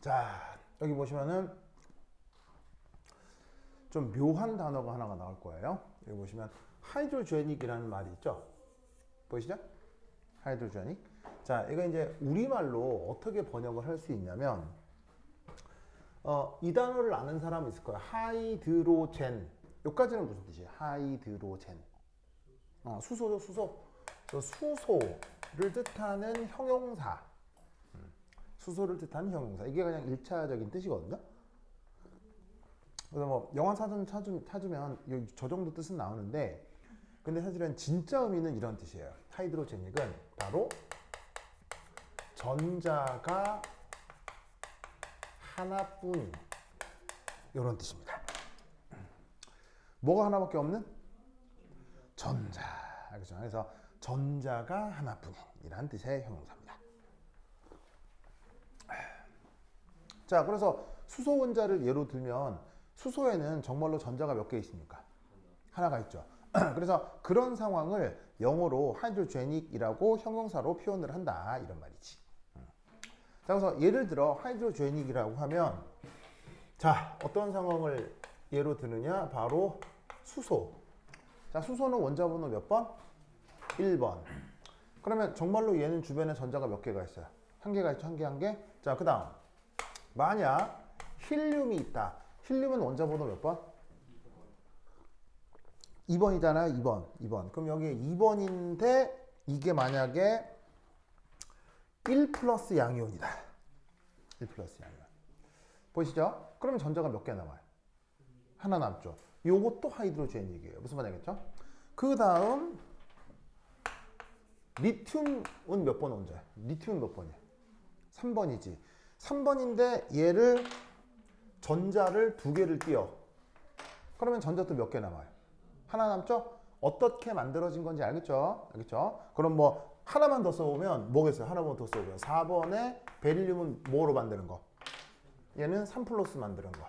자, 여기 보시면은 좀 묘한 단어가 하나가 나올 거예요. 여기 보시면 하이드로제닉이라는 말이 있죠. 보이시죠? 하이드로제닉. 자, 이거 이제 우리말로 어떻게 번역을 할 수 있냐면 이 단어를 아는 사람이 있을 거예요. 하이드로젠. 여기까지는 무슨 뜻이에요? 하이드로젠. 수소죠, 수소. 수소를 뜻하는 형용사. 수소를 뜻하는 형용사. 이게 그냥 1차적인 뜻이거든요. 그래서 뭐 영어 사전 찾으면 저 정도 뜻은 나오는데, 근데 사실은 진짜 의미는 이런 뜻이에요. 하이드로제닉은 바로 전자가 하나뿐인 이런 뜻입니다. 뭐가 하나밖에 없는? 전자. 그렇죠? 그래서 전자가 하나뿐이라는 뜻의 형용사입니다. 자, 그래서 수소 원자를 예로 들면 수소에는 정말로 전자가 몇 개 있습니까? 하나가 있죠. 그래서 그런 상황을 영어로 하이드로제닉이라고 형용사로 표현을 한다 이런 말이지. 자, 그래서 예를 들어 하이드로제닉이라고 하면 자, 어떤 상황을 예로 드느냐? 바로 수소. 자, 수소는 원자 번호 몇 번? 1번. 그러면 정말로 얘는 주변에 전자가 몇 개가 있어요? 한 개가 있죠. 한 개, 한 개. 자, 그 다음 만약 힐륨이 있다. 힐륨은 원자 번호 몇 번? 2번이잖아요. 2번. 그럼 여기 2번인데 이게 만약에 1 플러스 양이온이다. 1 플러스 양이온. 보이시죠? 그러면 전자가 몇 개 남아요? 하나 남죠. 요것도 하이드로제닉이에요. 무슨 말 알겠죠? 그 다음 리튬은 몇 번 원자예요? 리튬은 몇 번이에요? 3번이지. 3번인데 얘를 전자를 두 개를 띄워. 그러면 전자 또 몇 개 남아요? 하나 남죠? 어떻게 만들어진 건지 알겠죠? 알겠죠? 그럼 뭐 하나만 더 써오면 뭐겠어요? 하나만 더 써오면 4번에 베릴륨은 뭐로 만드는 거? 얘는 3 플러스 만드는 거.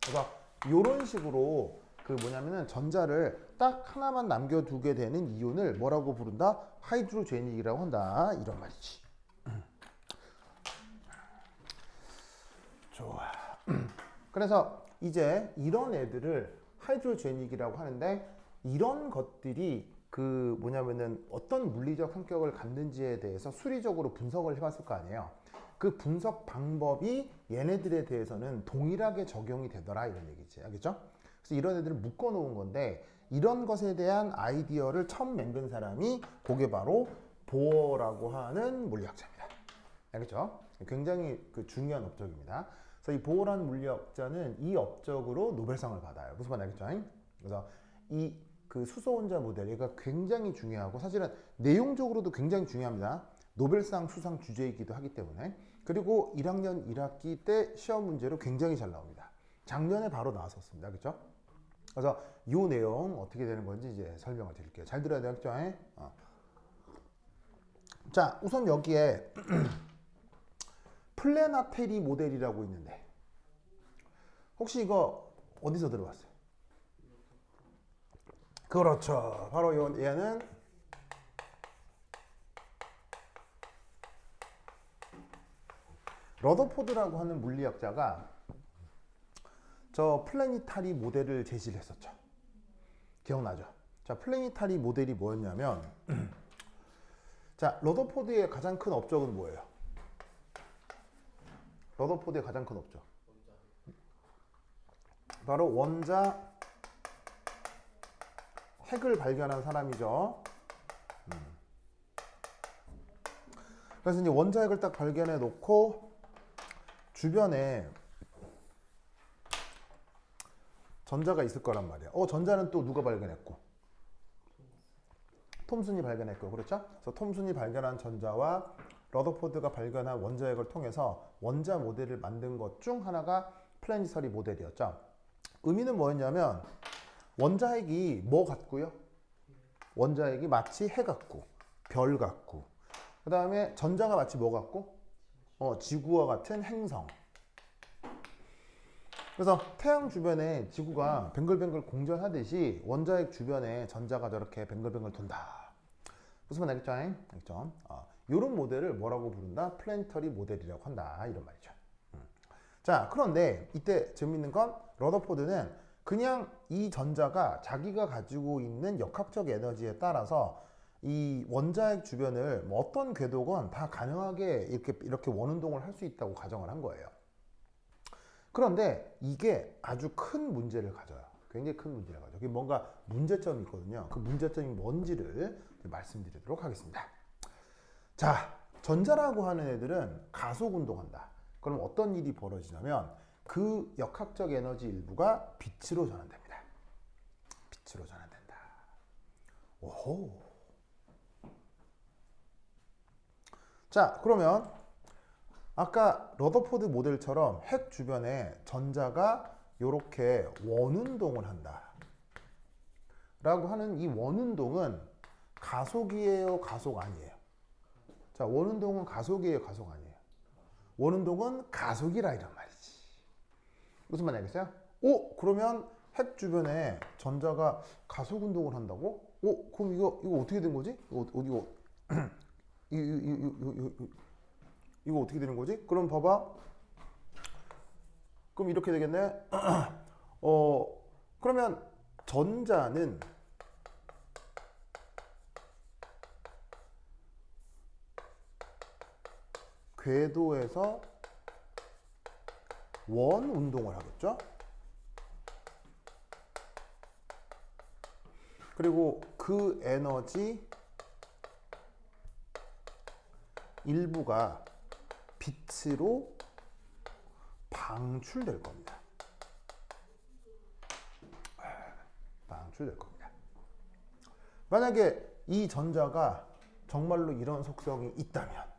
그래서 이런 식으로 그 뭐냐면은 전자를 딱 하나만 남겨두게 되는 이온을 뭐라고 부른다? 하이드로제닉이라고 한다. 이런 말이지. 좋아. 그래서 이제 이런 애들을 하이드로제닉이라고 하는데, 이런 것들이 그 뭐냐면은 어떤 물리적 성격을 갖는지에 대해서 수리적으로 분석을 해봤을 거 아니에요. 그 분석 방법이 얘네들에 대해서는 동일하게 적용이 되더라 이런 얘기지. 알겠죠? 그래서 이런 애들을 묶어 놓은 건데, 이런 것에 대한 아이디어를 처음 맹근 사람이 그게 바로 보어라고 하는 물리학자입니다. 알겠죠? 굉장히 그 중요한 업적입니다. 그래서 이 보어라는 물리학자는 이 업적으로 노벨상을 받아요. 무슨 말 알겠죠? 그래서 이 그 수소 원자 모델, 얘가 굉장히 중요하고 사실은 내용적으로도 굉장히 중요합니다. 노벨상 수상 주제이기도 하기 때문에. 그리고 1학년 1학기 때 시험 문제로 굉장히 잘 나옵니다. 작년에 바로 나왔었습니다. 그렇죠? 그래서 이 내용 어떻게 되는 건지 이제 설명을 드릴게요. 잘 들어야 되겠죠? 자, 우선 여기에 플래나테리 모델이라고 있는데 혹시 이거 어디서 들어봤어요? 그렇죠. 바로 얘는 러더포드라고 하는 물리학자가 저 플래니타리 모델을 제시를 했었죠. 기억나죠? 자, 플래니타리 모델이 뭐였냐면 자, 러더포드의 가장 큰 업적은 뭐예요? 러더포드의 가장 큰 업적. 바로 원자 핵을 발견한 사람이죠. 그래서 이제 원자핵을 딱 발견해 놓고 주변에 전자가 있을 거란 말이야. 전자는 또 누가 발견했고? 톰슨이 발견했고, 그렇죠? 그래서 톰슨이 발견한 전자와 러더포드가 발견한 원자핵을 통해서 원자 모델을 만든 것 중 하나가 플래니터리 모델이었죠. 의미는 뭐였냐면 원자핵이 뭐 같고요? 원자핵이 마치 해 같고 별 같고, 그 다음에 전자가 마치 뭐 같고? 지구와 같은 행성. 그래서 태양 주변에 지구가 뱅글뱅글 공전하듯이 원자핵 주변에 전자가 저렇게 뱅글뱅글 돈다. 무슨 말 알겠죠? 알겠죠? 이런 모델을 뭐라고 부른다? 플래니터리 모델이라고 한다. 이런 말이죠. 자, 그런데 이때 재밌는 건 러더포드는 그냥 이 전자가 자기가 가지고 있는 역학적 에너지에 따라서 이 원자핵 주변을 뭐 어떤 궤도건 다 가능하게 이렇게 원운동을 할 수 있다고 가정을 한 거예요. 그런데 이게 아주 큰 문제를 가져요. 굉장히 큰 문제를 가져요. 뭔가 문제점이 있거든요. 그 문제점이 뭔지를 말씀드리도록 하겠습니다. 자, 전자라고 하는 애들은 가속 운동한다. 그럼 어떤 일이 벌어지냐면 그 역학적 에너지 일부가 빛으로 전환됩니다. 빛으로 전환된다. 오호. 자, 그러면 아까 러더포드 모델처럼 핵 주변에 전자가 이렇게 원운동을 한다 라고 하는 이 원운동은 가속이에요, 가속 아니에요? 자, 원운동은 가속이에요, 가속 아니에요? 원운동은 가속이라 이런 말이지. 무슨 말인지 알겠어요? 오, 그러면 핵 주변에 전자가 가속 운동을 한다고? 오, 그럼 이거 어떻게 된 거지? 이거 어떻게 되는 거지? 그럼 봐봐. 그럼 이렇게 되겠네. 그러면 전자는 궤도에서 원 운동을 하겠죠? 그리고 그 에너지 일부가 빛으로 방출될 겁니다. 방출될 겁니다. 만약에 이 전자가 정말로 이런 속성이 있다면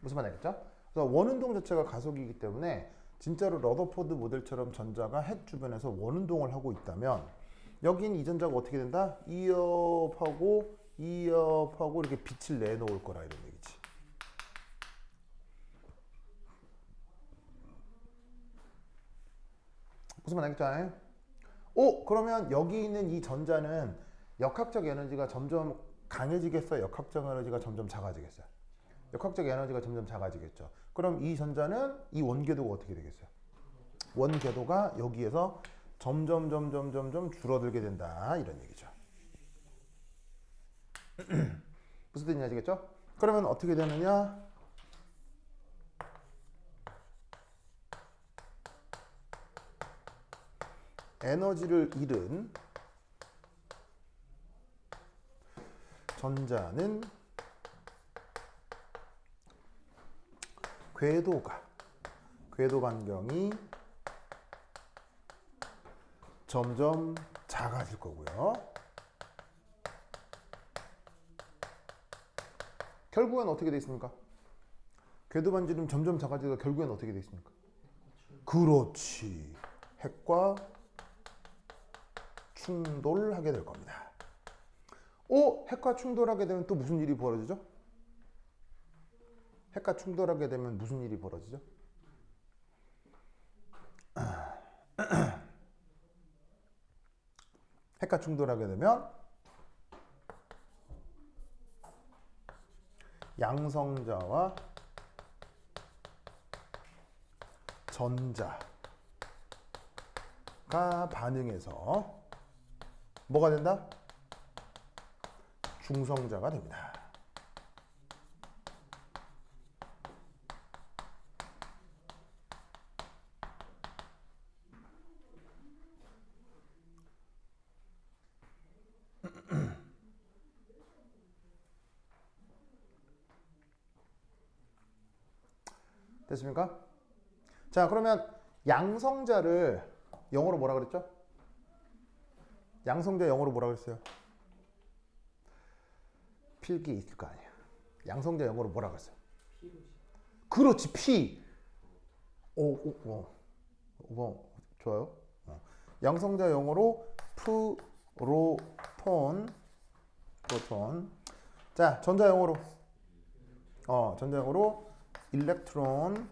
무슨 말 알겠죠? 그래서 원운동 자체가 가속이기 때문에 진짜로 러더포드 모델처럼 전자가 핵 주변에서 원운동을 하고 있다면 여긴 이 전자가 어떻게 된다? 이업하고 이렇게 빛을 내놓을 거라 이런 얘기지. 무슨 말 알겠죠? 오, 그러면 여기 있는 이 전자는 역학적 에너지가 점점 강해지겠어요? 역학적 에너지가 점점 작아지겠어요? 역학적 에너지가 점점 작아지겠죠. 그럼 이 전자는 이 원궤도가 어떻게 되겠어요? 원궤도가 여기에서 점점 줄어들게 된다 이런 얘기죠. 무슨 뜻인지 아시겠죠? 그러면 어떻게 되느냐? 에너지를 잃은 전자는 궤도 반경이 점점 작아질 거고요. 결국엔 어떻게 돼 있습니까? 궤도 반지름 점점 작아지다가 결국엔 어떻게 돼 있습니까? 그렇지. 핵과 충돌하게 될 겁니다. 오, 핵과 충돌하게 되면 또 무슨 일이 벌어지죠? 핵과 충돌하게 되면 무슨 일이 벌어지죠? 핵과 충돌하게 되면 양성자와 전자가 반응해서 뭐가 된다? 중성자가 됩니다. 됐습니까? 자, 그러면 양성자를 영어로 뭐라 그랬죠? 양성자 영어로 뭐라 그랬어요? 필기 있을 거 아니야. 양성자 영어로 뭐라 그랬어요? 그렇지, P. 좋아요. 양성자 영어로 프로톤. 자, 전자 영어로 일렉트론.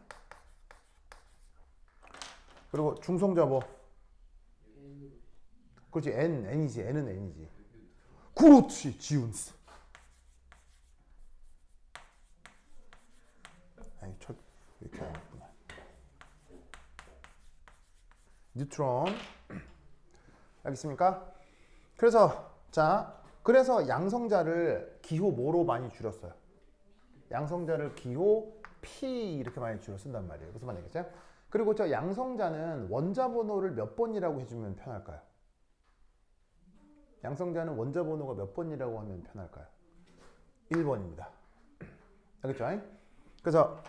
그리고 중성자 뭐? 그렇지, N이지. N은 N이지. 그렇지, 지운스. 아니, 이렇게 하는구나. 뉴트론. 알겠습니까? 그래서 양성자를 기호 뭐로 많이 줄였어요? 양성자를 기호 P 이렇게 많이 줄여 쓴단 말이에요. 무슨 말이겠어요? 그리고 저 양성자는 원자 번호를 몇 번이라고 해주면 편할까요? 양성자는 원자 번호가 몇 번이라고 하면 편할까요? 1번입니다. 알겠죠? 그래서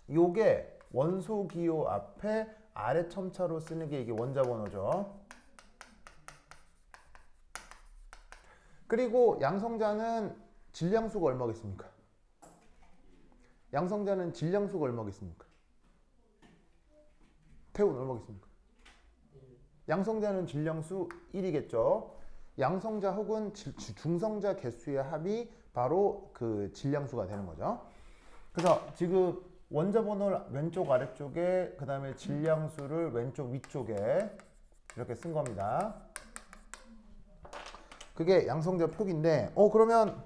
요게 원소 기호 앞에 아래 첨차로 쓰는 게 이게 원자 번호죠. 그리고 양성자는 질량수가 얼마겠습니까? 양성자는 질량수가 얼마겠습니까? 태훈 얼마겠습니까? 양성자는 질량수 1이겠죠. 양성자 혹은 중성자 개수의 합이 바로 그 질량수가 되는 거죠. 그래서 지금 원자 번호를 왼쪽 아래쪽에 그 다음에 질량수를 왼쪽 위쪽에 이렇게 쓴 겁니다. 그게 양성자 표기인데 그러면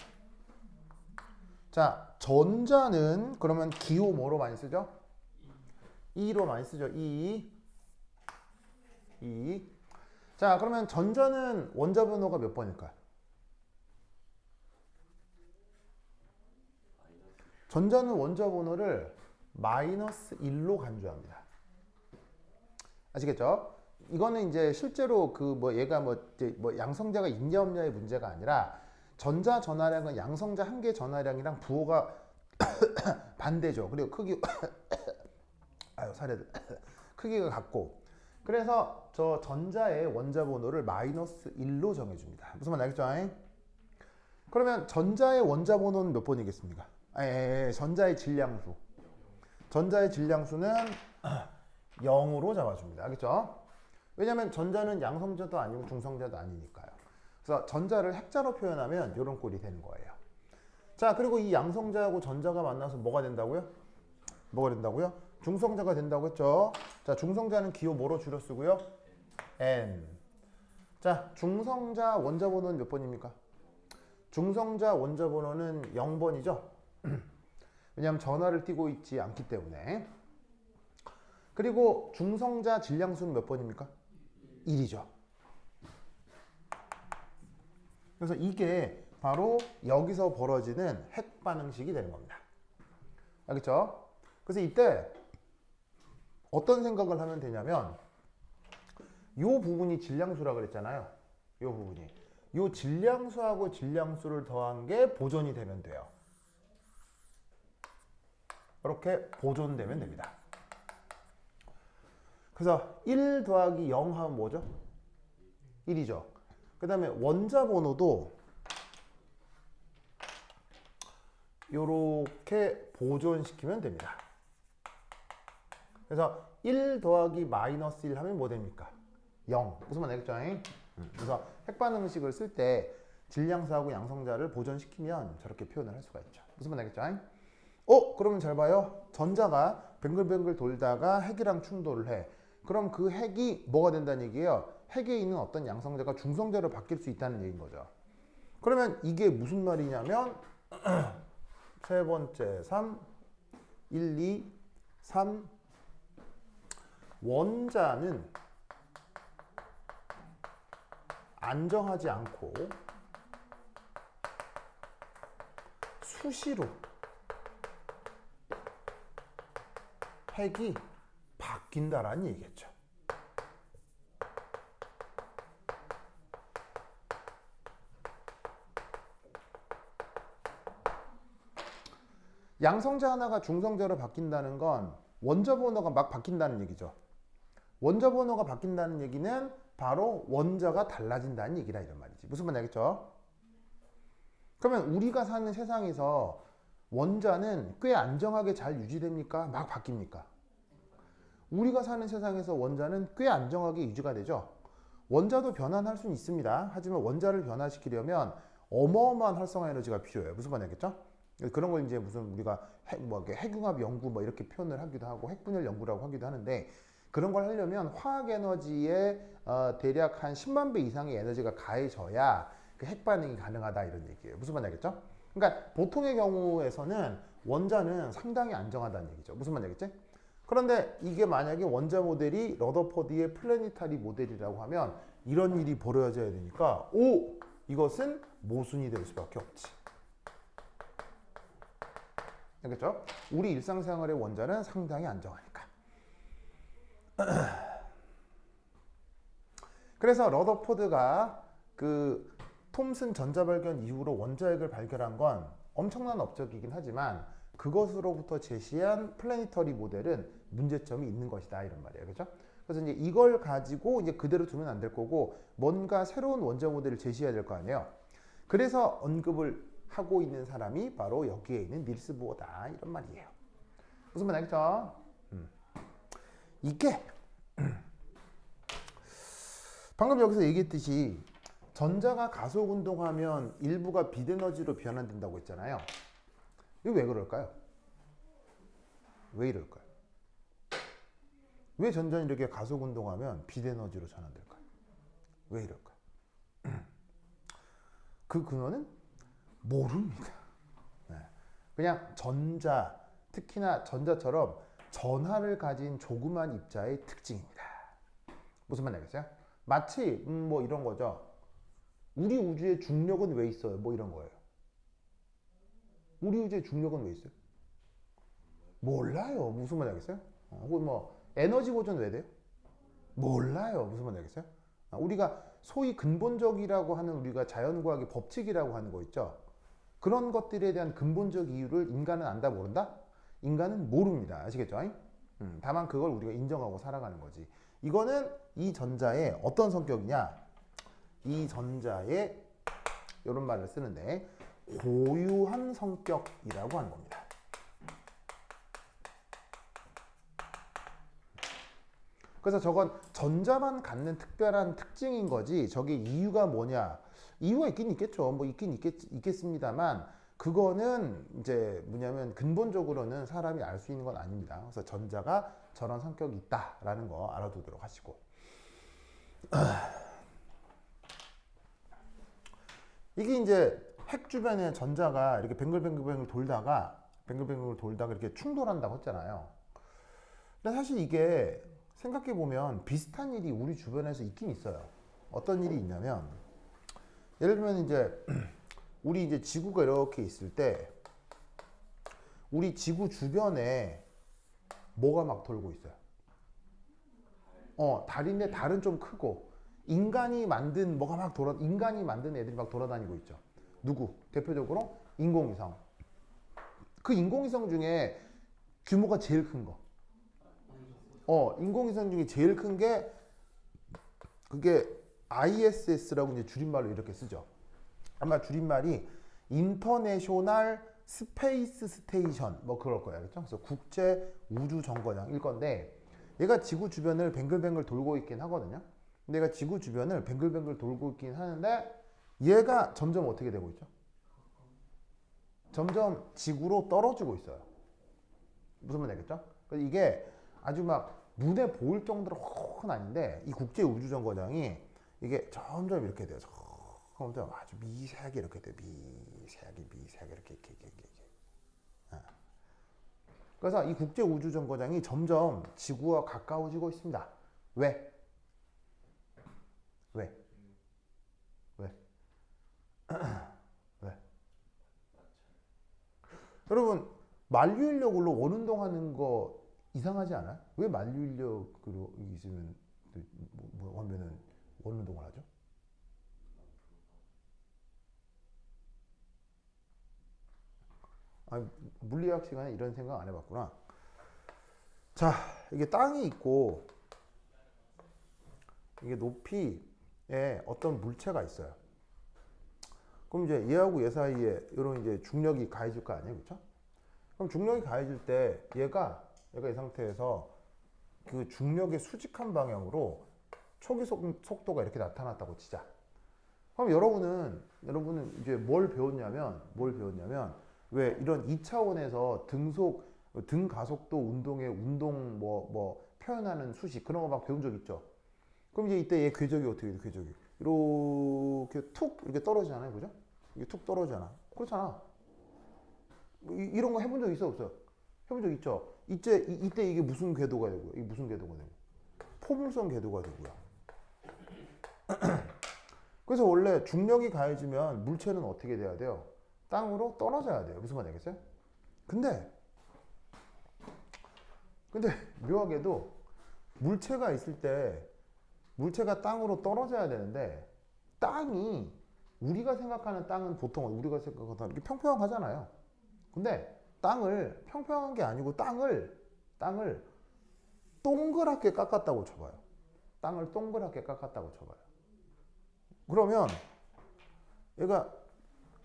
자 전자는 그러면 기호 뭐로 많이 쓰죠? 2로 많이 쓰죠. 2. 자 그러면 전자는 원자 번호가 몇 번일까요? 전자는 원자 번호를 -1로 간주합니다. 아시겠죠? 이거는 이제 실제로 얘가 양성자가 있냐 없냐의 문제가 아니라 전자 전하량은 양성자 한 개 전하량이랑 부호가 반대죠. 그리고 크기가 같고 그래서 저 전자의 원자 번호를 -1로 정해줍니다. 무슨 말 알겠죠? 그러면 전자의 원자 번호는 몇 번이겠습니까? 전자의 질량수. 전자의 질량수는 0으로 잡아줍니다. 알겠죠? 왜냐하면 전자는 양성자도 아니고 중성자도 아니니까요. 그래서 전자를 핵자로 표현하면 이런 꼴이 되는 거예요. 자, 그리고 이 양성자하고 전자가 만나서 뭐가 된다고요? 중성자가 된다고 했죠? 자, 중성자는 기호 뭐로 줄여 쓰고요? N. 자, 중성자 원자 번호는 몇 번입니까? 중성자 원자 번호는 0번이죠? 왜냐하면 전하를 띠고 있지 않기 때문에. 그리고 중성자 질량수는 몇 번입니까? 1이죠. 그래서 이게 바로 여기서 벌어지는 핵 반응식이 되는 겁니다. 알겠죠? 그래서 이때 어떤 생각을 하면 되냐면 이 부분이 질량수라 그랬잖아요. 이 부분이. 이 질량수하고 질량수를 더한 게 보존이 되면 돼요. 이렇게 보존되면 됩니다. 그래서 1 더하기 0 하면 뭐죠? 1이죠. 그 다음에 원자 번호도 이렇게 보존시키면 됩니다. 그래서 1 더하기 -1 하면 뭐 됩니까? 0. 무슨 말 알겠죠? 그래서 핵반응식을 쓸 때 질량수하고 양성자를 보존시키면 저렇게 표현을 할 수가 있죠. 무슨 말 알겠죠? 그러면 잘 봐요. 전자가 뱅글뱅글 돌다가 핵이랑 충돌을 해. 그럼 그 핵이 뭐가 된다는 얘기예요? 핵에 있는 어떤 양성자가 중성자로 바뀔 수 있다는 얘기인 거죠. 그러면 이게 무슨 말이냐면 세 번째 3, 1, 2, 3 원자는 안정하지 않고 수시로 핵이 바뀐다라는 얘기겠죠. 양성자 하나가 중성자로 바뀐다는 건 원자 번호가 막 바뀐다는 얘기죠. 원자 번호가 바뀐다는 얘기는 바로 원자가 달라진다는 얘기라 이런 말이지. 무슨 말 알겠죠? 그러면 우리가 사는 세상에서 원자는 꽤 안정하게 잘 유지됩니까? 막 바뀝니까? 우리가 사는 세상에서 원자는 꽤 안정하게 유지가 되죠. 원자도 변환할 수는 있습니다. 하지만 원자를 변화시키려면 어마어마한 활성화 에너지가 필요해요. 무슨 말 알겠죠? 그런 걸 이제 무슨 우리가 핵융합 연구 뭐 이렇게 표현을 하기도 하고 핵분열 연구라고 하기도 하는데 그런 걸 하려면 화학 에너지에 대략 한 10만 배 이상의 에너지가 가해져야 그 핵 반응이 가능하다 이런 얘기예요. 무슨 말 알겠죠? 그러니까 보통의 경우에서는 원자는 상당히 안정하다는 얘기죠. 무슨 말 알겠지? 그런데 이게 만약에 원자 모델이 러더퍼드의 플래니타리 모델이라고 하면 이런 일이 벌어져야 되니까 오! 이것은 모순이 될 수밖에 없지. 알겠죠? 우리 일상생활의 원자는 상당히 안정하니까. 그래서 러더포드가 그 톰슨 전자발견 이후로 원자핵을 발견한 건 엄청난 업적이긴 하지만 그것으로부터 제시한 플래니터리 모델은 문제점이 있는 것이다 이런 말이에요. 그렇죠? 그래서 이제 이걸 가지고 이제 그대로 두면 안 될 거고 뭔가 새로운 원자 모델을 제시해야 될 거 아니에요. 그래서 언급을 하고 있는 사람이 바로 여기에 있는 닐스 보어다 이런 말이에요. 무슨 말 알겠죠? 이게 방금 여기서 얘기했듯이 전자가 가속 운동하면 일부가 빛 에너지로 변환된다고 했잖아요. 이거 왜 그럴까요? 왜 이럴까요? 왜 전자는 이렇게 가속 운동하면 빛 에너지로 전환될까요? 왜 이럴까요? 그 근원은 모릅니다. 네. 그냥 전자, 특히나 전자처럼 전하를 가진 조그만 입자의 특징입니다. 무슨 말 알겠어요? 마치 뭐 이런 거죠. 우리 우주의 중력은 왜 있어요? 뭐 이런 거예요. 우리 우주의 중력은 왜 있어요? 몰라요. 무슨 말 알겠어요? 혹은 뭐 에너지 보존 왜 돼요? 몰라요. 무슨 말 알겠어요? 우리가 소위 근본적이라고 하는 우리가 자연과학의 법칙이라고 하는 거 있죠. 그런 것들에 대한 근본적 이유를 인간은 안다 모른다? 인간은 모릅니다. 아시겠죠? 다만 그걸 우리가 인정하고 살아가는 거지. 이거는 이 전자의 어떤 성격이냐? 이 전자의 이런 말을 쓰는데 고유한 성격이라고 하는 겁니다. 그래서 저건 전자만 갖는 특별한 특징인 거지 저게 이유가 뭐냐? 이유가 있긴 있겠죠. 뭐 있겠습니다만 그거는 이제 뭐냐면 근본적으로는 사람이 알 수 있는 건 아닙니다. 그래서 전자가 저런 성격이 있다라는 거 알아두도록 하시고 이게 이제 핵 주변에 전자가 이렇게 뱅글뱅글 돌다가 이렇게 충돌한다고 했잖아요. 근데 사실 이게 생각해 보면 비슷한 일이 우리 주변에서 있긴 있어요. 어떤 일이 있냐면 예를 들면 이제 우리 이제 지구가 이렇게 있을 때 우리 지구 주변에 뭐가 막 돌고 있어요. 달인데 달은 좀 크고 인간이 만든 애들이 막 돌아다니고 있죠. 누구? 대표적으로 인공위성. 그 인공위성 중에 규모가 제일 큰 거. 인공위성 중에 제일 큰 게 그게 ISS라고 이제 줄임말로 이렇게 쓰죠. 아마 줄임말이 인터내셔널 스페이스 스테이션 뭐 그럴 거예요. 그렇죠? 그래서 국제 우주 정거장일 건데 얘가 지구 주변을 뱅글뱅글 돌고 있긴 하거든요. 근데 얘가 지구 주변을 뱅글뱅글 돌고 있긴 하는데 얘가 점점 어떻게 되고 있죠? 점점 지구로 떨어지고 있어요. 무슨 말인지 알겠죠? 그래서 이게 아주 막 눈에 보일 정도로 확은 아닌데 이 국제 우주 정거장이 이게 점점 이렇게 돼요. 점점 아주 미세하게 이렇게 돼요. 미세하게 이렇게. 그래서 이 국제 우주 정거장이 점점 지구와 가까워지고 있습니다. 왜? 왜? 여러분 만류인력으로 원운동하는 거 이상하지 않아요? 왜 만류인력으로 있으면 하면은 원운동을 하죠? 물리학 시간에 이런 생각 안 해봤구나. 자, 이게 땅이 있고 이게 높이에 어떤 물체가 있어요. 그럼 이제 얘하고 얘 사이에 이런 이제 중력이 가해질 거 아니에요, 그렇죠? 그럼 중력이 가해질 때 얘가 이 상태에서 그 중력의 수직한 방향으로 초기 속도가 이렇게 나타났다고 치자. 그럼 여러분은 이제 뭘 배웠냐면 왜 이런 2차원에서 등 가속도 운동의 운동 표현하는 수식 그런 거 막 배운 적 있죠. 그럼 이제 이때 얘 궤적이 어떻게 돼? 궤적이 이렇게 툭 이렇게 떨어지잖아요, 그죠? 이게 툭 떨어지잖아. 그렇잖아. 이런 거 해본 적 있어 없어요? 해본 적 있죠? 이때 이게 무슨 궤도가 되고요? 이게 무슨 궤도가 되고? 포물선 궤도가 되고요. 그래서 원래 중력이 가해지면 물체는 어떻게 돼야 돼요? 땅으로 떨어져야 돼요. 무슨 말인지 알겠어요? 근데 묘하게도 물체가 있을 때 물체가 땅으로 떨어져야 되는데 땅이 우리가 생각하는 땅은 보통 우리가 생각하는 이렇게 평평하잖아요. 근데 땅을 평평한 게 아니고 땅을 동그랗게 깎았다고 쳐봐요. 땅을 동그랗게 깎았다고 쳐봐요. 그러면 얘가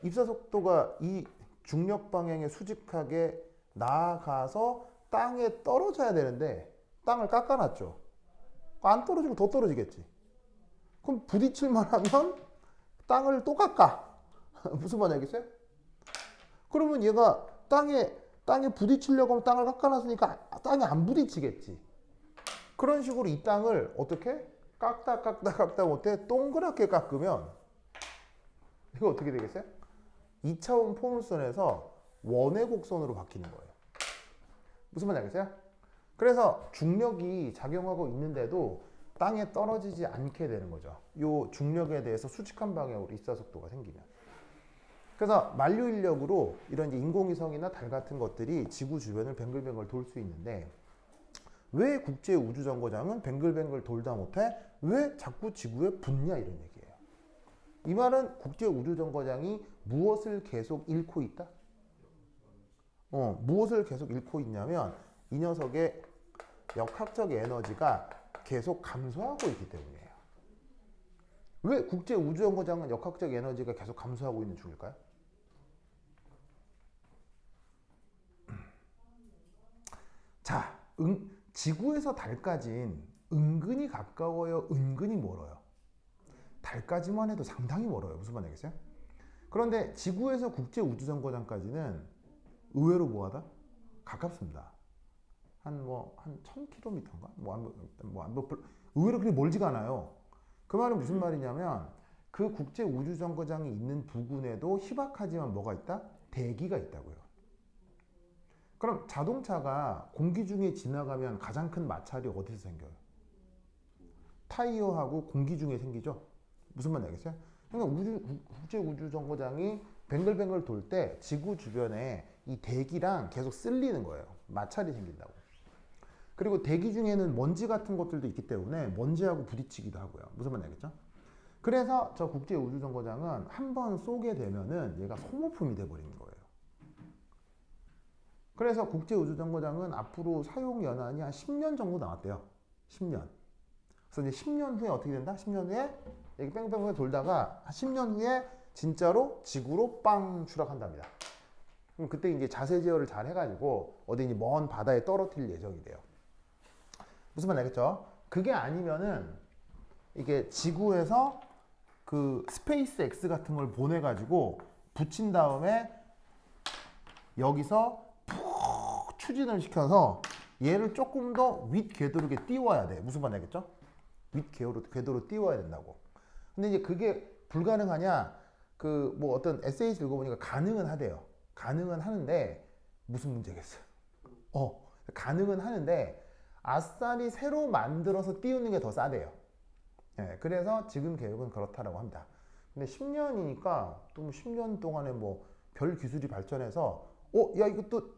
입사 속도가 이 중력 방향에 수직하게 나아가서 땅에 떨어져야 되는데 땅을 깎아놨죠. 안 떨어지고 더 떨어지겠지. 그럼 부딪힐만 하면 땅을 또 깎아. 무슨 말인지 알겠어요? 그러면 얘가 땅에 부딪히려고 하면 땅을 깎아놨으니까 땅에 안 부딪히겠지. 그런 식으로 이 땅을 어떻게? 깎다 못해 동그랗게 깎으면 이거 어떻게 되겠어요? 2차원 포물선에서 원의 곡선으로 바뀌는 거예요. 무슨 말인지 알겠어요? 그래서 중력이 작용하고 있는데도 땅에 떨어지지 않게 되는 거죠. 이 중력에 대해서 수직한 방향으로 입사속도가 생기면. 그래서 만류 인력으로 이런 이제 인공위성이나 달 같은 것들이 지구 주변을 뱅글뱅글 돌 수 있는데 왜 국제우주정거장은 뱅글뱅글 돌다 못해? 왜 자꾸 지구에 붙냐 이런 얘기예요. 이 말은 국제우주정거장이 무엇을 계속 잃고 있다? 무엇을 계속 잃고 있냐면 이 녀석의 역학적 에너지가 계속 감소하고 있기 때문이에요. 왜 국제우주정거장은 역학적 에너지가 계속 감소하고 있는 중일까요? 자, 지구에서 달까진 은근히 가까워요, 은근히 멀어요? 달까지만 해도 상당히 멀어요. 무슨 말인지 알겠어요? 그런데 지구에서 국제우주정거장까지는 의외로 뭐하다? 가깝습니다. 한 1000km인가? 의외로 그렇게 멀지가 않아요. 그 말은 무슨 말이냐면 그 국제우주정거장이 있는 부근에도 희박하지만 뭐가 있다? 대기가 있다고요. 그럼 자동차가 공기 중에 지나가면 가장 큰 마찰이 어디서 생겨요? 타이어하고 공기 중에 생기죠? 무슨 말인지 알겠어요? 그러니까 국제우주정거장이 뱅글뱅글 돌 때 지구 주변에 이 대기랑 계속 쓸리는 거예요. 마찰이 생긴다고. 그리고 대기 중에는 먼지 같은 것들도 있기 때문에 먼지하고 부딪히기도 하고요. 무슨 말인지 알겠죠? 그래서 저 국제우주정거장은 한번 쏘게 되면은 얘가 소모품이 돼버리는 거예요. 그래서 국제우주정거장은 앞으로 사용 연한이 한 10년 정도 나왔대요. 10년. 그래서 이제 10년 후에 어떻게 된다? 10년 후에 이렇게 뺑뺑뺑 돌다가 10년 후에 진짜로 지구로 빵 추락한답니다. 그럼 그때 이제 자세 제어를 잘 해가지고 어디 이제 먼 바다에 떨어뜨릴 예정이 돼요. 무슨 말 알겠죠? 그게 아니면은 이게 지구에서 그 스페이스 X 같은 걸 보내가지고 붙인 다음에 여기서 푹 추진을 시켜서 얘를 조금 더 윗 궤도로 이렇게 띄워야 돼. 무슨 말 알겠죠? 윗 궤도로 띄워야 된다고. 근데 이제 그게 불가능하냐? 그 뭐 어떤 에세이를 읽어보니까 가능은 하대요. 가능은 하는데 무슨 문제겠어요? 가능은 하는데 아싸리 새로 만들어서 띄우는 게 더 싸대요. 예, 그래서 지금 계획은 그렇다라고 합니다. 근데 10년이니까 또 10년 동안에 뭐 별 기술이 발전해서 야 이거 또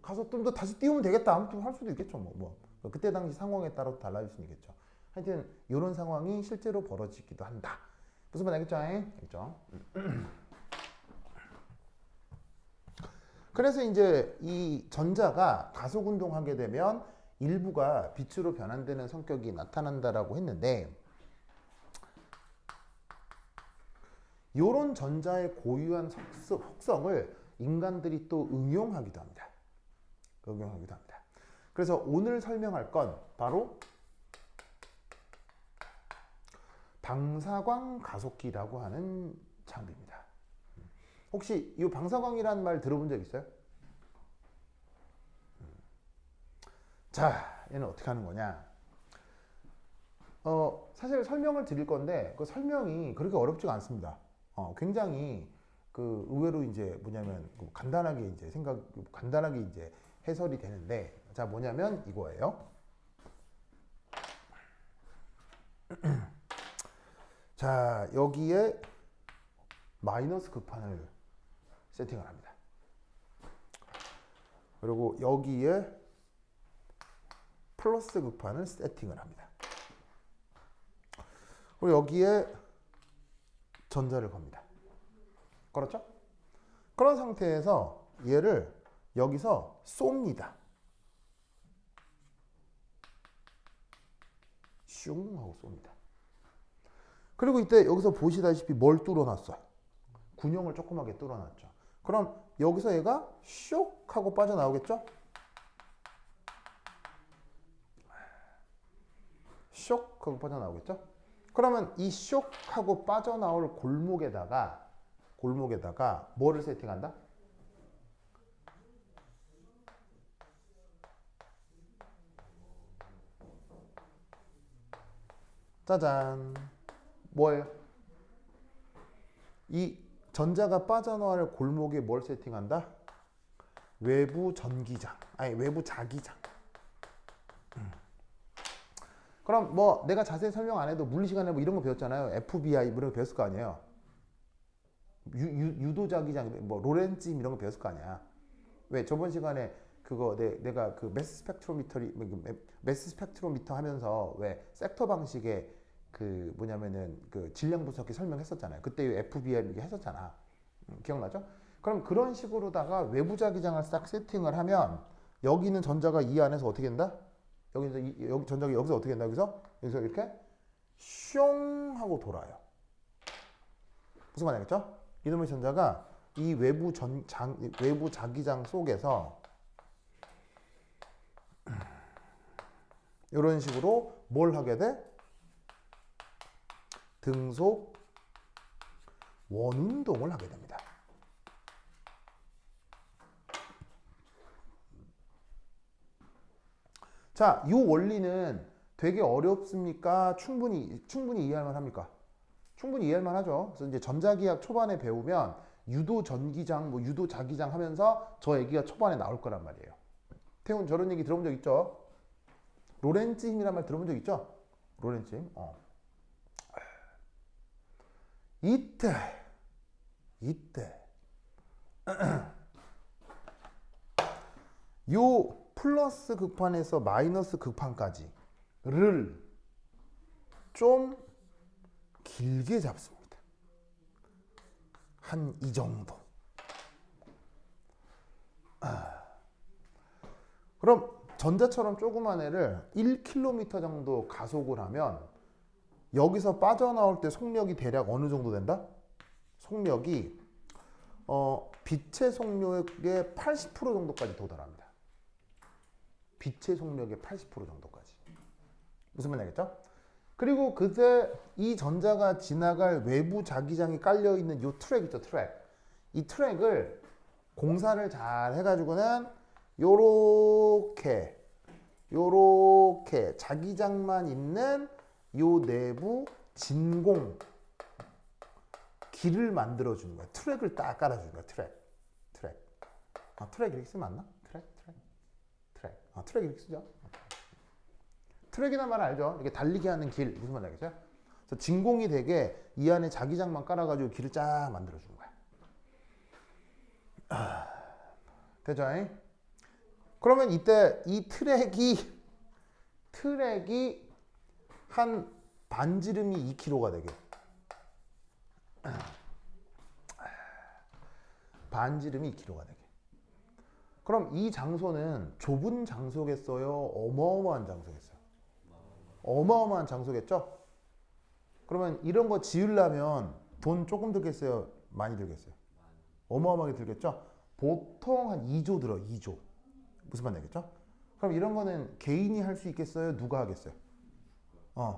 가서 좀 더 다시 띄우면 되겠다 아무튼 할 수도 있겠죠. 뭐 그때 당시 상황에 따라 달라질 수 있겠죠. 하여튼 이런 상황이 실제로 벌어지기도 한다. 무슨 말 알겠죠? 알겠죠? 그래서 이제 이 전자가 가속 운동하게 되면 일부가 빛으로 변환되는 성격이 나타난다라고 했는데 이런 전자의 고유한 속성을 인간들이 또 응용하기도 합니다. 그래서 오늘 설명할 건 바로 방사광 가속기라고 하는 장비입니다. 혹시 이 방사광이라는 말 들어본 적 있어요? 자, 얘는 어떻게 하는 거냐? 사실 설명을 드릴 건데 그 설명이 그렇게 어렵지가 않습니다. 굉장히 그 의외로 이제 뭐냐면 간단하게 이제 해설이 되는데, 자 뭐냐면 이거예요. 자 여기에 마이너스 극판을 세팅을 합니다. 그리고 여기에 플러스 극판을 세팅을 합니다. 그리고 여기에 전자를 겁니다. 그렇죠? 그런 상태에서 얘를 여기서 쏩니다. 슝 하고 쏩니다. 그리고 이때 여기서 보시다시피 뭘 뚫어놨어요? 군형을 조그맣게 뚫어놨죠. 그럼 여기서 얘가 쇽 하고 빠져나오겠죠? 쇽 하고 빠져나오겠죠? 그러면 이 쇽 하고 빠져나올 골목에다가 뭐를 세팅한다? 짜잔. 뭐예요? 이 전자가 빠져나올 골목에 뭘 세팅한다? 외부 전기장. 아니 외부 자기장. 그럼 뭐 내가 자세히 설명 안 해도 물리 시간에 뭐 이런 거 배웠잖아요. FBI 이런 거 배웠을 거 아니에요. 유도 자기장, 뭐 로렌츠 이런 거 배웠을 거 아니야. 왜 저번 시간에 그거 내가 그 매스 스펙트로미터 하면서 왜 섹터 방식의 그 뭐냐면은 그 질량 분석기 설명했었잖아요. 그때 FBI 이렇게 했었잖아. 기억나죠? 그럼 그런 식으로다가 외부 자기장을 싹 세팅을 하면 여기는 전자가 이 안에서 어떻게 된다? 여기 전자가 여기서 어떻게 된다? 여기서 이렇게 슝 하고 돌아요. 무슨 말이겠죠? 이놈의 전자가 이 외부 자기장 속에서 이런 식으로 뭘 하게 돼? 등속 원운동을 하게 됩니다. 자, 이 원리는 되게 어렵습니까? 충분히 이해할만 합니까? 충분히 이해할만 하죠. 그래서 이제 전자기학 초반에 배우면 유도 전기장, 뭐 유도 자기장 하면서 저 얘기가 초반에 나올 거란 말이에요. 태훈 저런 얘기 들어본 적 있죠? 로렌츠 힘이란 말 들어본 적 있죠? 로렌츠 힘. 이때 요 플러스 극판에서 마이너스 극판까지를 좀 길게 잡습니다. 한 이 정도. 그럼 전자처럼 조그만 애를 1km 정도 가속을 하면 여기서 빠져나올 때 속력이 대략 어느 정도 된다? 속력이 빛의 속력의 80% 정도까지 도달합니다. 빛의 속력의 80% 정도까지. 무슨 말이겠죠? 그리고 그때 이 전자가 지나갈 외부 자기장이 깔려있는 이 트랙 있죠, 트랙. 이 트랙을 공사를 잘 해가지고는 요렇게 자기장만 있는 요 내부 진공 길을 만들어주는 거야. 트랙을 딱 깔아주는 거야, 트랙. 트랙 이렇게 쓰면 맞나? 트랙. 트랙 이렇게 쓰죠. 트랙이란 말 알죠? 이렇게 달리게 하는 길. 무슨 말 알겠어요? 그래서 진공이 되게 이 안에 자기장만 깔아가지고 길을 쫙 만들어주는 거야. 되죠? 그러면 이때 이 트랙이 한 반지름이 2km가 되게. 반지름이 2km가 되게. 그럼 이 장소는 좁은 장소겠어요? 어마어마한 장소겠어요? 어마어마한 장소겠죠? 그러면 이런 거 지으려면 돈 조금 들겠어요? 많이 들겠어요? 어마어마하게 들겠죠? 보통 한 2조 들어, 2조. 무슨 말 되겠죠? 그럼 이런 거는 개인이 할 수 있겠어요? 누가 하겠어요?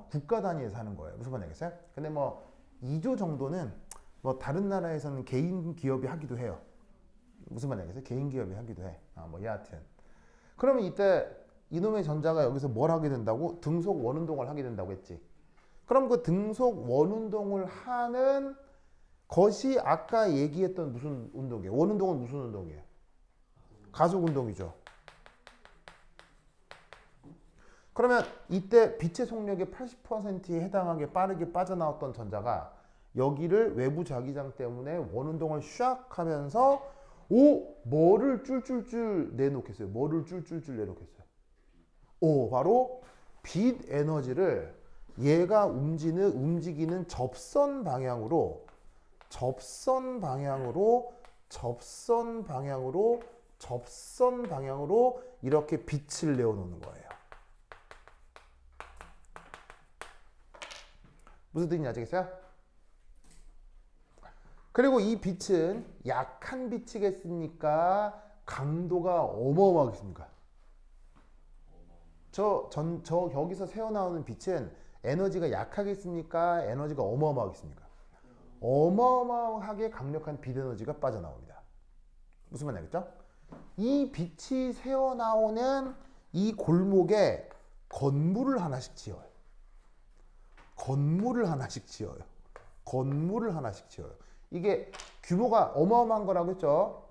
국가 단위에서 하는 거예요. 무슨 말 되겠어요? 근데 뭐 2조 정도는 뭐 다른 나라에서는 개인 기업이 하기도 해요. 무슨 말 되겠어요? 개인 기업이 하기도 해. 뭐 여하튼. 그러면 이때 이놈의 전자가 여기서 뭘 하게 된다고? 등속 원운동을 하게 된다고 했지. 그럼 그 등속 원운동을 하는 것이 아까 얘기했던 무슨 운동이에요? 원운동은 무슨 운동이에요? 가속 운동이죠. 그러면 이때 빛의 속력의 80%에 해당하게 빠르게 빠져나왔던 전자가 여기를 외부 자기장 때문에 원운동을 샥 하면서 뭐를 쫄쫄쫄 내놓겠어요? 뭐를 쫄쫄쫄 내놓겠어요? 바로 빛 에너지를 얘가 움직이는 접선 방향으로 이렇게 빛을 내어놓는 거예요. 무슨 뜻인지 아시겠어요? 그리고 이 빛은 약한 빛이겠습니까? 강도가 어마어마하겠습니까? 저 여기서 새어나오는 빛은 에너지가 약하겠습니까? 에너지가 어마어마하겠습니까? 어마어마하게 강력한 빛 에너지가 빠져나옵니다. 무슨 말인지 알겠죠? 이 빛이 새어나오는 이 골목에 건물을 하나씩 지어요. 이게 규모가 어마어마한 거라고 했죠.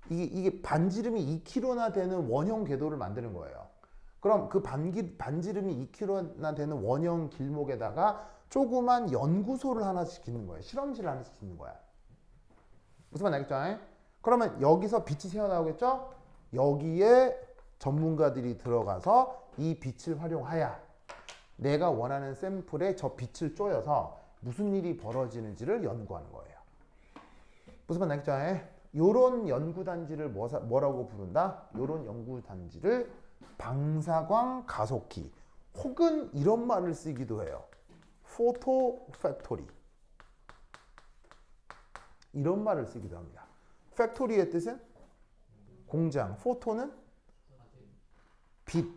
이게 반지름이 2km나 되는 원형 궤도를 만드는 거예요. 그럼 그 반지름이 2km나 되는 원형 길목에다가 조그만 연구소를 하나씩 짓는 거예요. 실험실을 하나씩 짓는 거야. 무슨 말인지 알겠죠? 그러면 여기서 빛이 새어나오겠죠? 여기에 전문가들이 들어가서 이 빛을 활용하여 내가 원하는 샘플에 저 빛을 쪼여서 무슨 일이 벌어지는지를 연구하는 거예요. 무슨 말인지 알겠죠? 요런 연구단지를 뭐라고 부른다? 요런 연구단지를 방사광 가속기 혹은 이런 말을 쓰기도 해요. 포토 팩토리. 이런 말을 쓰기도 합니다. 팩토리의 뜻은 공장, 포토는 빛.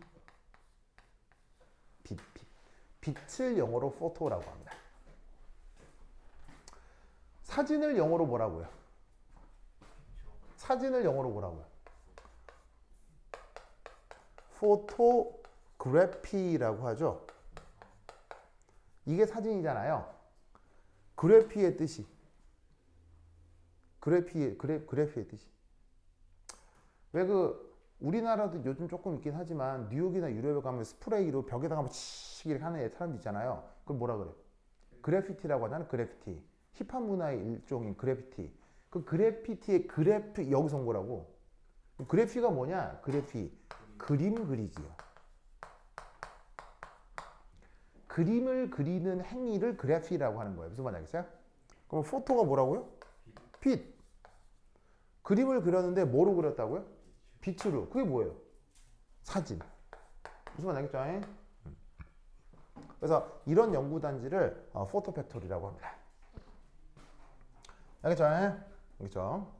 빛을 영어로 포토라고 합니다. 사진을 영어로 뭐라고요? 포토그래피라고 하죠. 이게 사진이잖아요. 그래피의 뜻이 왜 우리나라도 요즘 조금 있긴 하지만 뉴욕이나 유럽에 가면 스프레이로 벽에다가 씩 이렇게 하는 사람들 있잖아요. 그걸 뭐라 그래? 그래피티라고 하잖아요. 그래피티. 힙합 문화의 일종인 그래피티. 그 그래피티의 여기서 온 거라고. 그래피가 뭐냐? 그림 그리기요. 그림을 그리는 행위를 그래피라고 하는 거예요. 무슨 말인지 알겠어요? 그럼 포토가 뭐라고요? 빛. 그림을 그렸는데 뭐로 그렸다고요? 빛으로. 그게 뭐예요? 사진. 무슨 말인지 알겠죠? 그래서 이런 연구단지를 포토 팩토리라고 합니다. 알겠죠?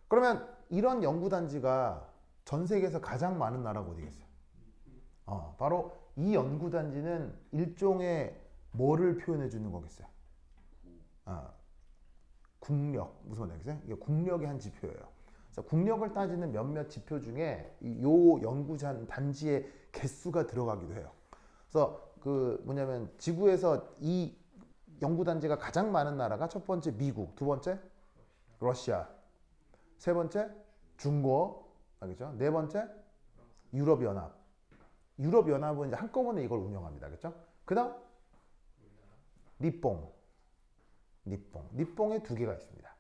그러면 이런 연구단지가 전 세계에서 가장 많은 나라가 어디겠어요? 바로 이 연구단지는 일종의 뭐를 표현해 주는 거겠어요? 국력. 무슨 말인지 알겠어요? 이게 국력의 한 지표예요. 그래서 국력을 따지는 몇몇 지표 중에 요 연구단지의 개수가 들어가기도 해요. 그래서 뭐냐면 지구에서 이 연구단지가 가장 많은 나라가 첫 번째 미국, 두 번째 러시아, 세 번째 중国, 알겠죠? 네 번째 유럽연합. 유럽연합은 이제 한꺼번에 이걸 운영합니다. 알겠죠? 그 다음 니뽕에 두 개가 있습니다.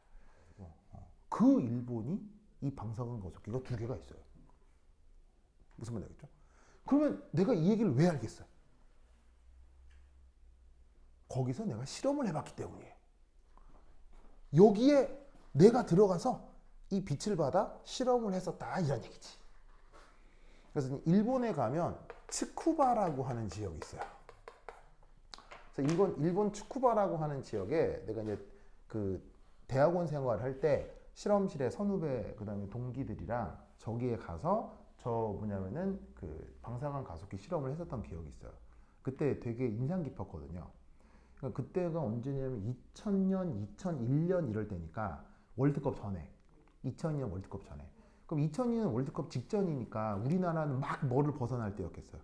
그 일본이 이 방사능 가속기가 두 개가 있어요. 무슨 말인지 알겠죠? 그러면 내가 이 얘기를 왜 알겠어요? 거기서 내가 실험을 해봤기 때문이에요. 여기에 내가 들어가서 이 빛을 받아 실험을 했었다 이런 얘기지. 그래서 일본에 가면 츠쿠바라고 하는 지역이 있어요. 그래서 일본 츠쿠바라고 하는 지역에 내가 이제 대학원 생활할 때 실험실에 선후배 그다음에 동기들이랑 저기에 가서 뭐냐면은 방사능 가속기 실험을 했었던 기억이 있어요. 그때 되게 인상 깊었거든요. 그러니까 그때가 언제냐면 2000년, 2001년 이럴 때니까 월드컵 전에 2002년 월드컵 전에. 그럼 2002년 월드컵 직전이니까 우리나라는 막 뭐를 벗어날 때였겠어요.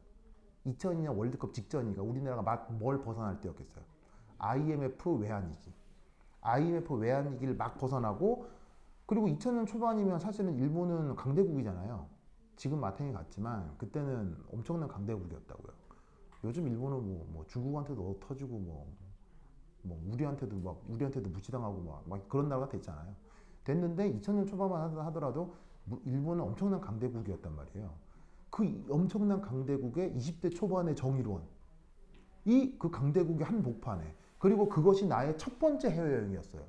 2002년 월드컵 직전이니까 우리나라가 막 뭘 벗어날 때였겠어요. IMF 외환위기. IMF 외환위기를 막 벗어나고 그리고 2000년 초반이면 사실은 일본은 강대국이잖아요. 지금 마탱이 같지만 그때는 엄청난 강대국이었다고요. 요즘 일본은 뭐 중국한테도 터지고 뭐 우리한테도 무시당하고 막 그런 나라가 됐잖아요. 됐는데 2000년 초반만 하더라도 일본은 엄청난 강대국이었단 말이에요. 그 엄청난 강대국의 20대 초반의 정일원, 그 강대국의 한복판에, 그리고 그것이 나의 첫 번째 해외여행이었어요.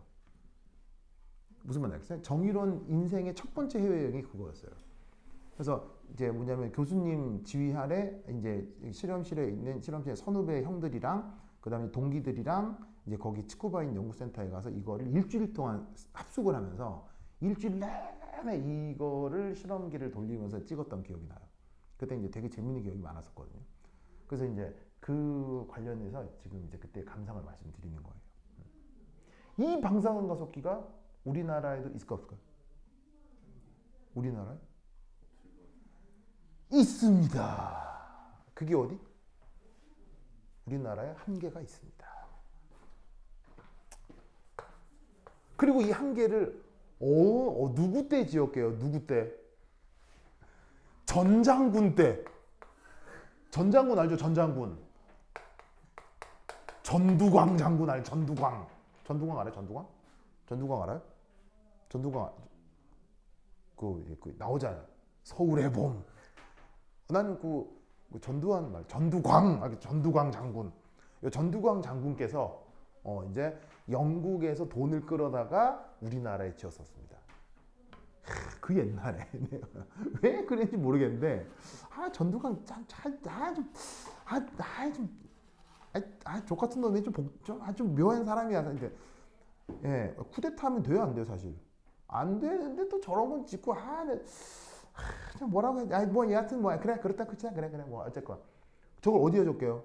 무슨 말인지 알겠어요? 정일원 인생의 첫 번째 해외여행이 그거였어요. 그래서 이제 뭐냐면 교수님 지휘 아래 이제 실험실에 있는 실험실의 선후배 형들이랑 그다음에 동기들이랑 이제 거기 츠쿠바인 연구센터에 가서 이거를 일주일 동안 합숙을 하면서 일주일 내내 이거를 실험기를 돌리면서 찍었던 기억이 나요. 그때 이제 되게 재밌는 기억이 많았었거든요. 그래서 이제 그 관련해서 지금 이제 그때 감상을 말씀드리는 거예요. 이 방사능 가속기가 우리나라에도 있을까 없을까요? 우리나라에? 있습니다. 그게 어디? 우리나라에 한계가 있습니다. 그리고 이 한계를 누구 때 지었게요? 누구 때? 전장군 때. 전장군 알죠? 전장군. 전두광 장군 알죠? 전두광. 전두광 알아요? 전두광? 전두광 알아요? 전두광 그 나오잖아요. 서울의 봄. 나는 그 전두환 말 전두광 장군. 전두광 장군께서 이제 영국에서 돈을 끌어다가 우리나라에 지었었습니다. 그 옛날에 왜 그랬는지 모르겠는데 전두광 족 같은 놈이 좀 묘한 사람이야. 근데 예, 쿠데타하면 돼요, 안 돼요, 사실? 안 되는데 또 저런 건 짓고 뭐라고 해? 뭐 여하튼 뭐 그래 그렇다 그치야 그래 뭐 어쨌건 저걸 어디에 줬게요?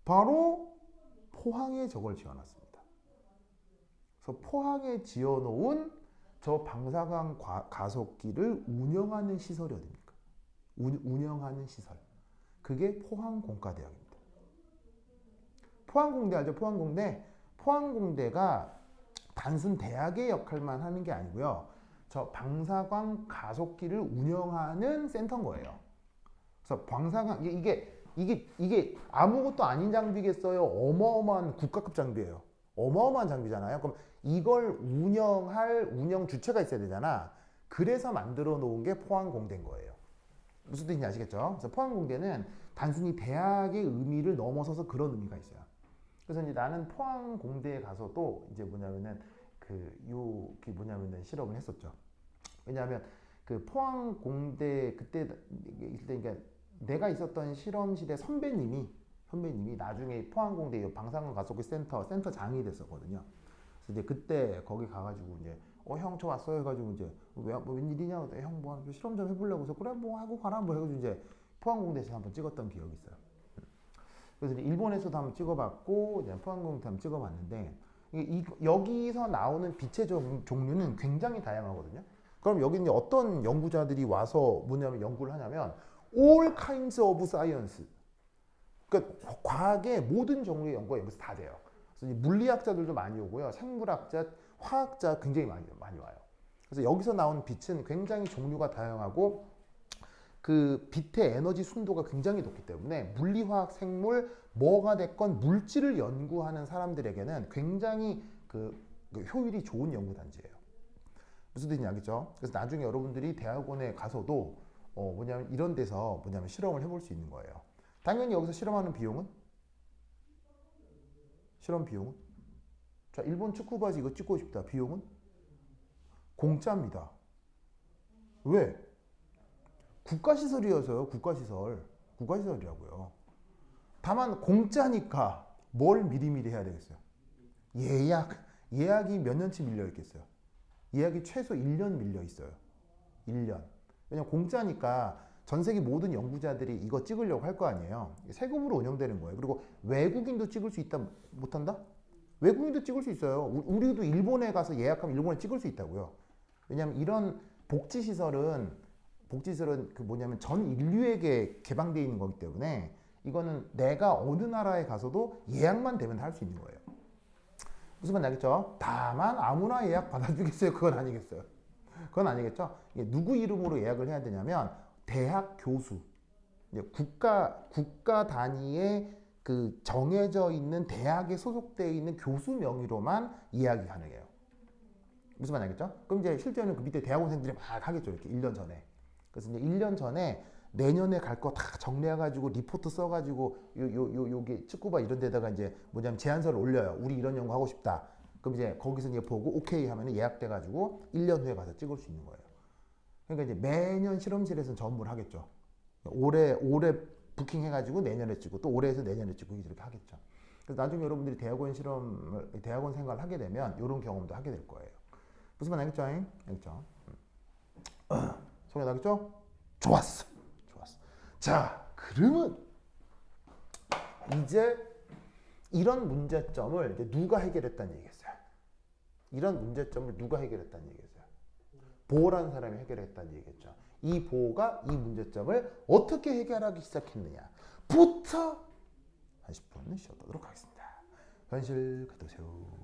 바로 포항에 저걸 지어놨습니다. 그래서 포항에 지어놓은 저 방사능 가속기를 운영하는 시설이 어디입니까? 운영하는 시설. 그게 포항공과대학입니다. 포항공대 알죠? 포항공대. 포항공대가 단순 대학의 역할만 하는 게 아니고요. 저 방사광 가속기를 운영하는 센터인 거예요. 그래서 방사광 이게 아무것도 아닌 장비겠어요? 어마어마한 국가급 장비예요. 어마어마한 장비잖아요. 그럼 이걸 운영 주체가 있어야 되잖아. 그래서 만들어 놓은 게 포항공대인 거예요. 무슨 뜻인지 아시겠죠? 그래서 포항공대는 단순히 대학의 의미를 넘어서서 그런 의미가 있어요. 그래서 이제 나는 포항공대에 가서도 이제 실험을 했었죠. 왜냐하면 그 포항공대 그때 그러니까 내가 있었던 실험실의 선배님이 나중에 포항공대 방사능 가속기 센터장이 됐었거든요. 그래서 이제 그때 거기 가가지고 이제 형 저 왔어요 해가지고 이제 뭐 웬일이냐 형 뭐 실험 좀 해보려고 해서 그래 뭐 하고 가라 뭐 해가지고 이제 포항공대에서 한번 찍었던 기억이 있어요. 그래서 이제 일본에서도 한번 찍어봤고 이제 포항공대도 한번 찍어봤는데 여기서 나오는 빛의 종류는 굉장히 다양하거든요. 그럼 여기 이제 어떤 연구자들이 와서 연구를 하냐면 all kinds of science. 그러니까 과학의 모든 종류의 연구가 여기서 다 돼요. 그래서 물리학자들도 많이 오고요. 생물학자, 화학자 굉장히 많이 와요. 그래서 여기서 나오는 빛은 굉장히 종류가 다양하고 그 빛의 에너지 순도가 굉장히 높기 때문에 물리화학, 생물, 뭐가 됐건 물질을 연구하는 사람들에게는 굉장히 그 효율이 좋은 연구단지예요. 무슨 뜻인지 알겠죠? 그래서 나중에 여러분들이 대학원에 가서도 이런 데서 실험을 해볼 수 있는 거예요. 당연히 여기서 실험하는 비용은? 실험 비용은? 자, 일본 츠쿠바에서 이거 찍고 싶다. 비용은? 공짜입니다. 왜? 국가시설이어서요. 국가시설이라고요. 다만 공짜니까 뭘 미리미리 해야 되겠어요? 예약이 몇 년치 밀려 있겠어요? 예약이 최소 1년 밀려 있어요. 1년. 왜냐면 공짜니까 전 세계 모든 연구자들이 이거 찍으려고 할 거 아니에요. 세금으로 운영되는 거예요. 그리고 외국인도 찍을 수 있다 못한다? 외국인도 찍을 수 있어요. 우리도 일본에 가서 예약하면 일본에 찍을 수 있다고요. 왜냐하면 이런 복지시설은 전 인류에게 개방되어 있는 거기 때문에 이거는 내가 어느 나라에 가서도 예약만 되면 할 수 있는 거예요. 무슨 말인지 알겠죠? 다만 아무나 예약 받아주겠어요? 그건 아니겠어요. 그건 아니겠죠. 이게 누구 이름으로 예약을 해야 되냐면 대학 교수, 이제 국가 단위의 그 정해져 있는 대학에 소속되어 있는 교수 명의로만 예약이 가능해요. 무슨 말 알겠죠? 그럼 이제 실제로는 그 밑에 대학원생들이 막 하겠죠. 이렇게 1년 전에. 그래서 이제 1년 전에 내년에 갈 거 다 정리해가지고 리포트 써가지고 요게 축구바 이런 데다가 이제 뭐냐면 제안서를 올려요. 우리 이런 연구 하고 싶다. 그럼 이제 거기서 이제 보고 오케이 하면 예약돼가지고 1년 후에 가서 찍을 수 있는 거예요. 그러니까 이제 매년 실험실에서는 전부를 하겠죠. 올해 부킹 해가지고 내년에 찍고 또 올해에서 내년에 찍고 이렇게 하겠죠. 그래서 나중에 여러분들이 대학원 생활을 하게 되면 이런 경험도 하게 될 거예요. 무슨 말 알겠죠? 알겠죠? 소개 나겠죠? 좋았어. 자, 그러면 이제 이런 문제점을 이제 누가 해결했다는 얘기겠어요? 이런 문제점을 누가 해결했다는 얘기겠어요? 보라는 사람이 해결했다는 얘기겠죠. 이 보가 이 문제점을 어떻게 해결하기 시작했느냐부터 한 10분 쉬어보도록 하겠습니다. 현실 가도세요.